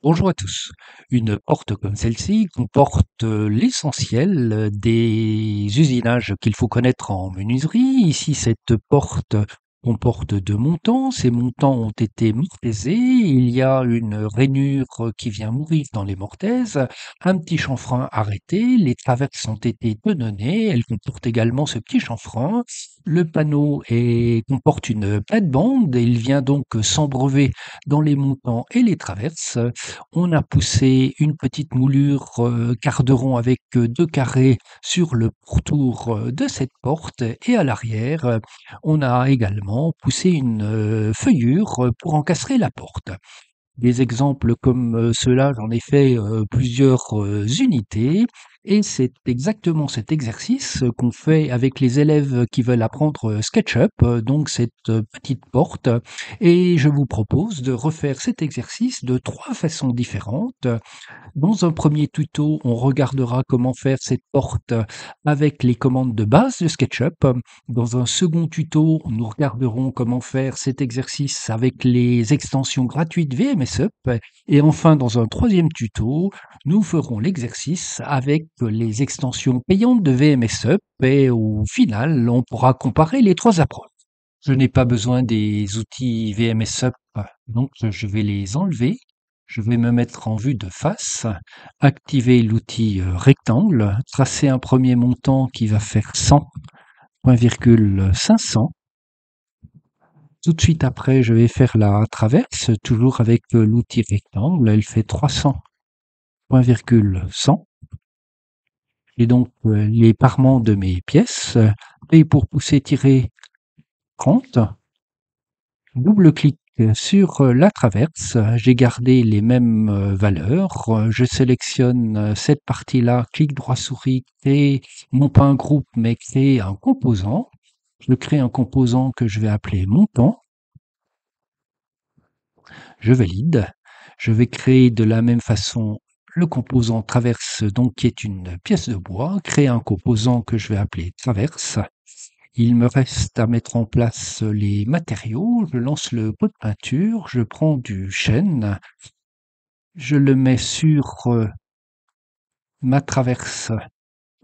Bonjour à tous. Une porte comme celle-ci comporte l'essentiel des usinages qu'il faut connaître en menuiserie. Ici, cette porte comporte deux montants. Ces montants ont été mortaisés. Il y a une rainure qui vient mourir dans les mortaises, un petit chanfrein arrêté. Les traverses ont été tenonnées. Elles comportent également ce petit chanfrein. Le panneau comporte une plate-bande et il vient donc s'embreuver dans les montants et les traverses. On a poussé une petite moulure quart de rond avec deux carrés sur le pourtour de cette porte et à l'arrière, on a également poussé une feuillure pour encastrer la porte. Des exemples comme ceux-là, j'en ai fait plusieurs unités et c'est exactement cet exercice qu'on fait avec les élèves qui veulent apprendre SketchUp, donc cette petite porte. Et je vous propose de refaire cet exercice de trois façons différentes. Dans un premier tuto, on regardera comment faire cette porte avec les commandes de base de SketchUp. Dans un second tuto, nous regarderons comment faire cet exercice avec les extensions gratuites VMSUP. Et enfin, dans un troisième tuto, nous ferons l'exercice avec les extensions payantes de VMSUP. Et au final, on pourra comparer les trois approches. Je n'ai pas besoin des outils VMSUP, donc je vais les enlever. Je vais me mettre en vue de face, activer l'outil rectangle, tracer un premier montant qui va faire 100, 500. Tout de suite après, je vais faire la traverse, toujours avec l'outil rectangle. Elle fait 300, 100. J'ai donc les parements de mes pièces. Et pour pousser-tirer 30, double-clic sur la traverse, j'ai gardé les mêmes valeurs. Je sélectionne cette partie-là, clic droit souris, créer, non pas un groupe, mais créer un composant. Je crée un composant que je vais appeler montant. Je valide. Je vais créer de la même façon le composant traverse, donc qui est une pièce de bois. Créer un composant que je vais appeler traverse. Il me reste à mettre en place les matériaux. Je lance le pot de peinture, je prends du chêne, je le mets sur ma traverse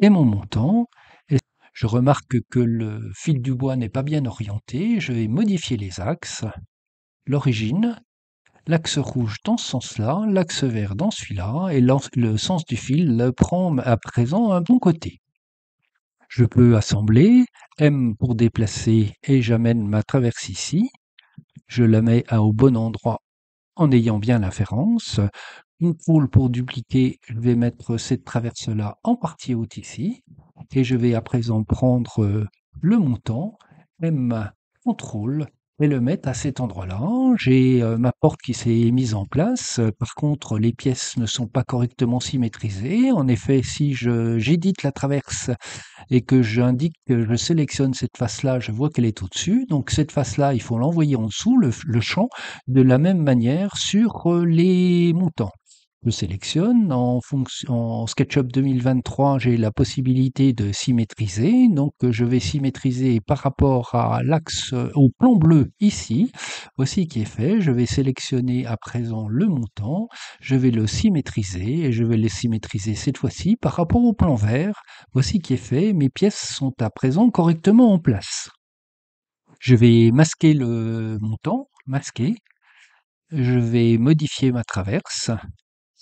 et mon montant. Et je remarque que le fil du bois n'est pas bien orienté. Je vais modifier les axes, l'origine, l'axe rouge dans ce sens-là, l'axe vert dans celui-là, et le sens du fil prend à présent un bon côté. Je peux assembler, M pour déplacer, et j'amène ma traverse ici. Je la mets au bon endroit en ayant bien l'inférence. CTRL pour dupliquer, je vais mettre cette traverse-là en partie haute ici. Et je vais à présent prendre le montant, M, CTRL, et le mettre à cet endroit-là. J'ai ma porte qui s'est mise en place. Par contre, les pièces ne sont pas correctement symétrisées. En effet, si j'édite la traverse et que je sélectionne cette face-là, je vois qu'elle est au-dessus. Donc cette face-là, il faut l'envoyer en dessous, le champ, de la même manière sur les montants. Je sélectionne. En SketchUp 2023, j'ai la possibilité de symétriser. Donc, je vais symétriser par rapport à l'axe, au plan bleu ici. Voici qui est fait. Je vais sélectionner à présent le montant. Je vais le symétriser et je vais le symétriser cette fois-ci par rapport au plan vert. Voici qui est fait. Mes pièces sont à présent correctement en place. Je vais masquer le montant, masquer. Je vais modifier ma traverse.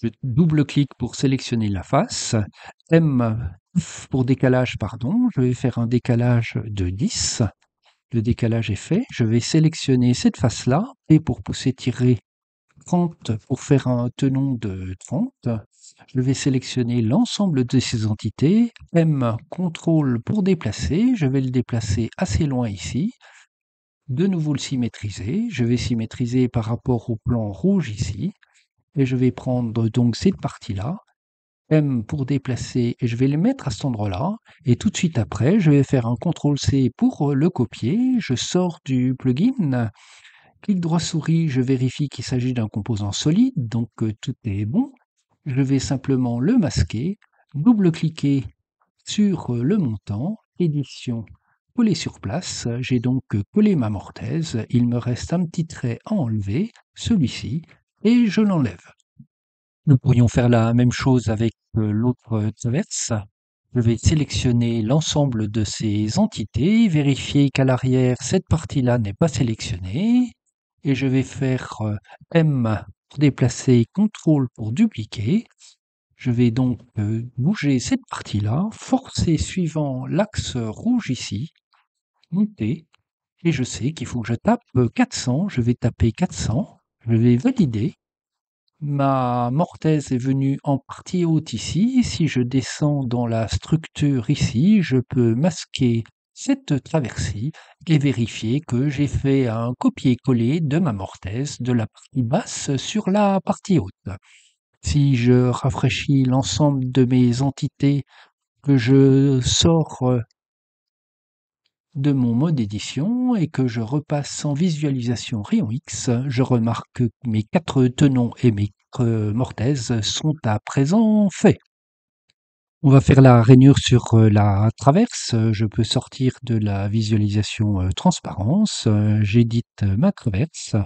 Je double-clique pour sélectionner la face. M pour décalage, pardon. Je vais faire un décalage de 10. Le décalage est fait. Je vais sélectionner cette face-là. Et pour pousser tirer 30 pour faire un tenon de 30. Je vais sélectionner l'ensemble de ces entités. M, CTRL pour déplacer. Je vais le déplacer assez loin ici. De nouveau le symétriser. Je vais symétriser par rapport au plan rouge ici. Et je vais prendre donc cette partie-là, M pour déplacer, et je vais les mettre à cet endroit-là. Et tout de suite après, je vais faire un CTRL-C pour le copier. Je sors du plugin, clic droit souris, je vérifie qu'il s'agit d'un composant solide, donc tout est bon. Je vais simplement le masquer, double-cliquer sur le montant, édition, coller sur place. J'ai donc collé ma mortaise. Il me reste un petit trait à enlever, celui-ci, et je l'enlève. Nous pourrions faire la même chose avec l'autre traverse. Je vais sélectionner l'ensemble de ces entités, vérifier qu'à l'arrière, cette partie-là n'est pas sélectionnée, et je vais faire M pour déplacer, CTRL pour dupliquer. Je vais donc bouger cette partie-là, forcer suivant l'axe rouge ici, monter, et je sais qu'il faut que je tape 400, je vais taper 400, je vais valider. Ma mortaise est venue en partie haute ici. Si je descends dans la structure ici, je peux masquer cette traversée et vérifier que j'ai fait un copier-coller de ma mortaise de la partie basse sur la partie haute. Si je rafraîchis l'ensemble de mes entités, que je sors de mon mode édition et que je repasse en visualisation rayon X, je remarque que mes 4 tenons et mes 4 mortaises sont à présent faits. On va faire la rainure sur la traverse. Je peux sortir de la visualisation transparence. J'édite ma traverse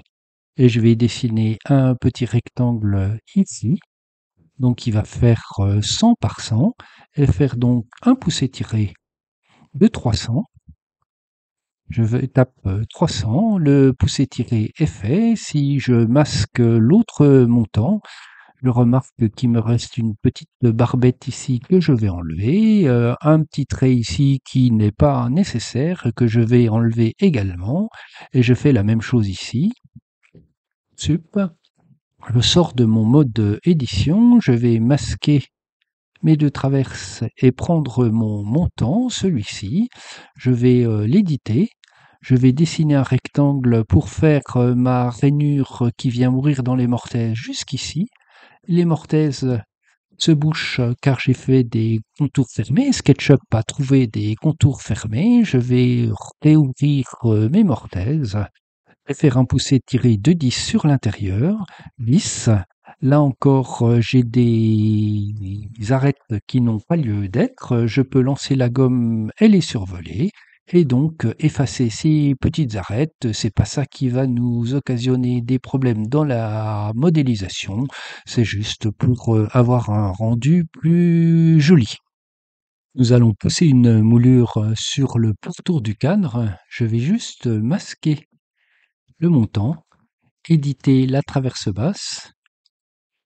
et je vais dessiner un petit rectangle ici. Donc il va faire 100 par 100 et faire donc un pouce étiré de 300. Je tape 300, le pouce étiré est fait. Si je masque l'autre montant, je remarque qu'il me reste une petite barbette ici que je vais enlever, un petit trait ici qui n'est pas nécessaire, que je vais enlever également, et je fais la même chose ici. Sup. Je sors de mon mode édition, je vais masquer mes 2 traverses et prendre mon montant, celui-ci. Je vais l'éditer. Je vais dessiner un rectangle pour faire ma rainure qui vient mourir dans les mortaises jusqu'ici. Les mortaises se bouchent car j'ai fait des contours fermés. SketchUp a trouvé des contours fermés. Je vais réouvrir mes mortaises et faire un pouce étiré de 10 sur l'intérieur. 10. Là encore, j'ai des arêtes qui n'ont pas lieu d'être. Je peux lancer la gomme, elle est survolée. Et donc, effacer ces petites arêtes, c'est pas ça qui va nous occasionner des problèmes dans la modélisation. C'est juste pour avoir un rendu plus joli. Nous allons pousser une moulure sur le pourtour du cadre. Je vais juste masquer le montant, éditer la traverse basse,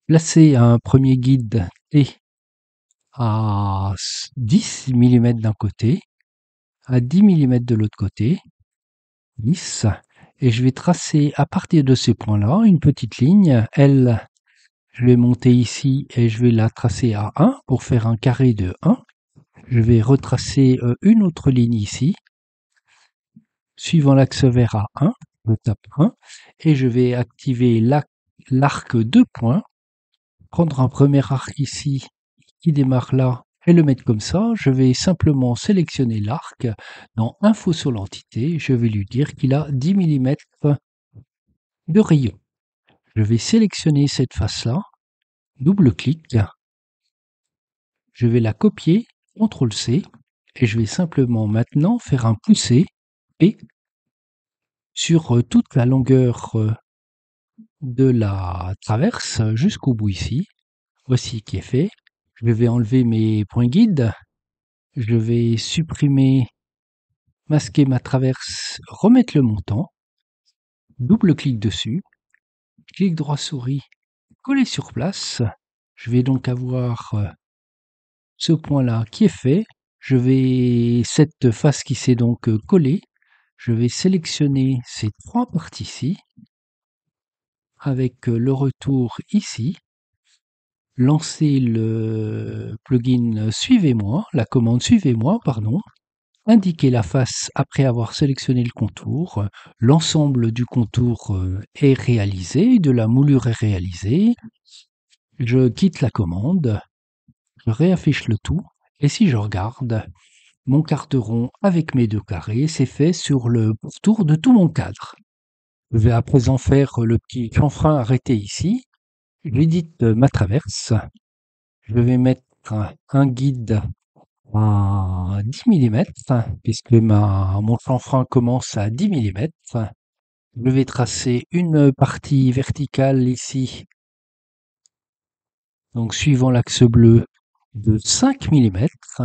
placer un premier guide T à 10 mm d'un côté, à 10 mm de l'autre côté, 10, et je vais tracer à partir de ces points-là une petite ligne. L, je vais monter ici et je vais la tracer à 1 pour faire un carré de 1. Je vais retracer une autre ligne ici, suivant l'axe vert à 1, je tape 1, et je vais activer l'arc 2 points, prendre un premier arc ici qui démarre là et le mettre comme ça. Je vais simplement sélectionner l'arc dans Info sur l'entité. Je vais lui dire qu'il a 10 mm de rayon. Je vais sélectionner cette face-là, double-clic, je vais la copier, CTRL-C, et je vais simplement maintenant faire un poussé P sur toute la longueur de la traverse jusqu'au bout ici. Voici qui est fait. Je vais enlever mes points guides. Je vais supprimer, masquer ma traverse, remettre le montant. Double-clic dessus. Clic droit souris, coller sur place. Je vais donc avoir ce point-là qui est fait. Je vais, cette face qui s'est donc collée, je vais sélectionner ces 3 parties-ci avec le retour ici, lancer le plugin Suivez-moi, la commande Suivez-moi, pardon, indiquer la face après avoir sélectionné le contour. L'ensemble du contour est réalisé, de la moulure est réalisée. Je quitte la commande, je réaffiche le tout, et si je regarde, mon quarte rond avec mes 2 carrés, c'est fait sur le pourtour de tout mon cadre. Je vais à présent faire le petit chanfrein arrêté ici. J'édite ma traverse. Je vais mettre un guide à 10 mm, puisque mon chanfrein commence à 10 mm. Je vais tracer une partie verticale ici donc suivant l'axe bleu de 5 millimètres.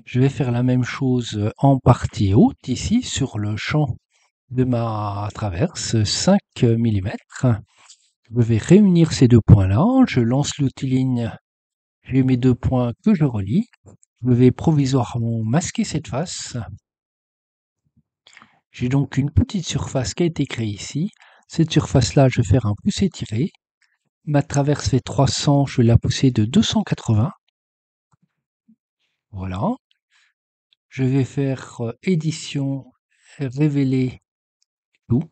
Je vais faire la même chose en partie haute, ici, sur le champ de ma traverse, 5 millimètres. Je vais réunir ces deux points-là, je lance l'outil ligne, j'ai mes deux points que je relie. Je vais provisoirement masquer cette face. J'ai donc une petite surface qui a été créée ici. Cette surface-là, je vais faire un poussé-tiré. Ma traverse fait 300, je vais la pousser de 280. Voilà. Je vais faire édition, révéler tout.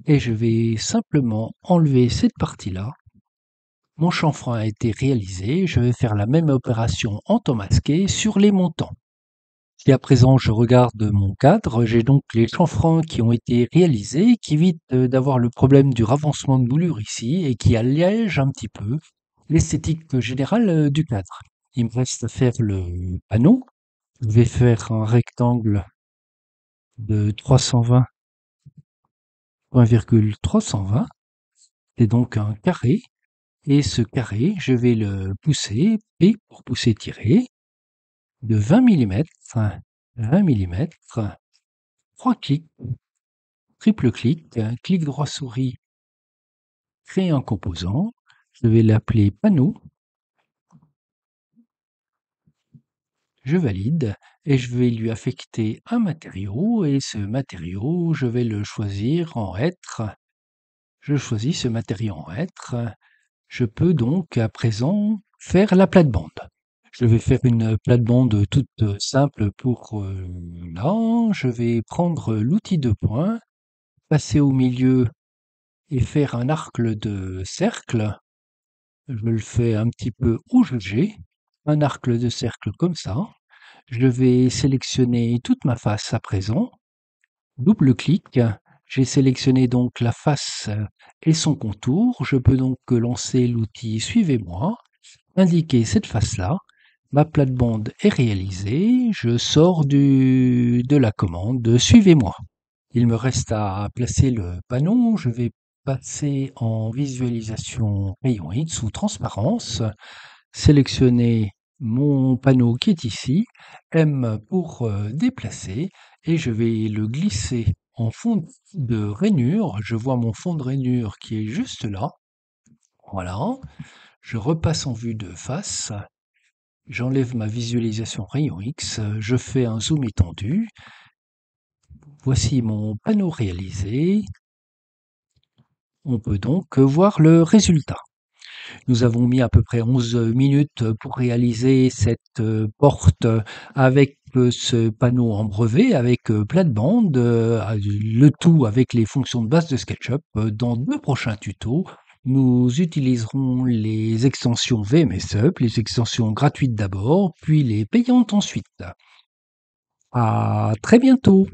Et je vais simplement enlever cette partie-là. Mon chanfrein a été réalisé. Je vais faire la même opération en temps masqué sur les montants. Si à présent je regarde mon cadre, j'ai donc les chanfreins qui ont été réalisés, qui évitent d'avoir le problème du ravancement de moulure ici et qui allègent un petit peu l'esthétique générale du cadre. Il me reste à faire le panneau. Je vais faire un rectangle de 320, 1,320. C'est donc un carré. Et ce carré, je vais le pousser, P pour pousser tirer, de 20 millimètres, 20 millimètres, 3 clics, triple clic, clic droit souris, créer un composant. Je vais l'appeler panneau. Je valide et je vais lui affecter un matériau et ce matériau, je vais le choisir en hêtre. Je choisis ce matériau en hêtre. Je peux donc à présent faire la plate-bande. Je vais faire une plate-bande toute simple pour là. Je vais prendre l'outil de poing, passer au milieu et faire un arc de cercle. Je le fais un petit peu où j'ai, un arc de cercle comme ça. Je vais sélectionner toute ma face à présent. Double clic. J'ai sélectionné donc la face et son contour. Je peux donc lancer l'outil Suivez-moi, indiquer cette face-là. Ma plate-bande est réalisée. Je sors de la commande Suivez-moi. Il me reste à placer le panneau. Je vais passer en visualisation rayon X ou transparence, sélectionner mon panneau qui est ici, M pour déplacer, et je vais le glisser en fond de rainure. Je vois mon fond de rainure qui est juste là. Voilà. Je repasse en vue de face. J'enlève ma visualisation rayon X. Je fais un zoom étendu. Voici mon panneau réalisé. On peut donc voir le résultat. Nous avons mis à peu près 11 minutes pour réaliser cette porte avec ce panneau en brevet, avec plate-bande, le tout avec les fonctions de base de SketchUp. Dans 2 prochains tutos, nous utiliserons les extensions VMSUP, les extensions gratuites d'abord, puis les payantes ensuite. À très bientôt!